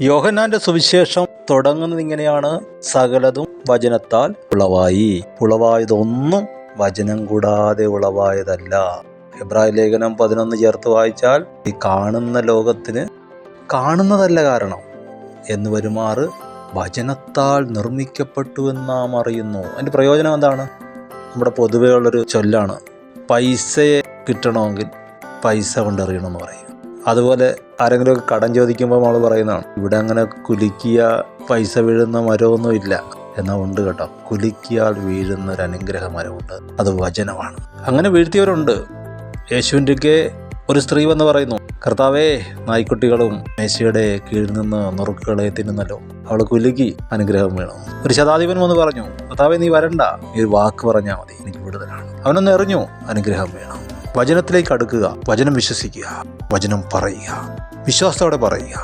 യോഹന്നാന്റെ സുവിശേഷം തുടങ്ങുന്നത് ഇങ്ങനെയാണ്: സകലതും വചനത്താൽ ഉളവായതൊന്നും വചനം കൂടാതെ ഉളവായതല്ല. എബ്രായ ലേഖനം 11 ചേർത്ത് വായിച്ചാൽ, ഈ കാണുന്ന ലോകത്തിന് കാണുന്നതല്ല കാരണം എന്ന് വരുമാറ് വചനത്താൽ നിർമ്മിക്കപ്പെട്ടു എന്ന് നാം അറിയുന്നു. അതിൻ്റെ പ്രയോജനം എന്താണ്? നമ്മുടെ പൊതുവേ ഉള്ളൊരു ചൊല്ലാണ്, പൈസയെ കിട്ടണമെങ്കിൽ പൈസ കൊണ്ടെറിയണമെന്ന് പറയും. അതുപോലെ ആരെങ്കിലും കടം ചോദിക്കുമ്പോൾ നമ്മൾ പറയുന്നതാണ്, ഇവിടെ അങ്ങനെ കുലുക്കിയ പൈസ വീഴുന്ന മരമൊന്നും ഇല്ല. എന്നാൽ ഉണ്ട് കേട്ടോ, കുലുക്കിയാൽ വീഴുന്ന ഒരു അനുഗ്രഹ മരമുണ്ട്, അത് വചനമാണ്. അങ്ങനെ വീഴ്ത്തിയവരുണ്ട്. യേശുവിൻ്റെ ഒരു സ്ത്രീ വന്ന് പറയുന്നു, കർത്താവേ, നായ്ക്കുട്ടികളും മേശയുടെ കീഴിൽ നിന്ന് നുറുക്കുകളെ തിന്നുന്നല്ലോ. അവൾ കുലുക്കി, അനുഗ്രഹം വേണം. ഒരു ശതാധിപൻ വന്ന് പറഞ്ഞു, കർത്താവേ, നീ വരണ്ട, നീ ഒരു വാക്ക് പറഞ്ഞാൽ മതി, എനിക്ക് വിടുതലാണ്. അവനൊന്ന് എറിഞ്ഞു, അനുഗ്രഹം വേണം. വചനത്തിലേക്ക് അടുക്കുക, വചനം വിശ്വസിക്കുക, വചനം പറയുക, വിശ്വാസത്തോടെ പറയുക.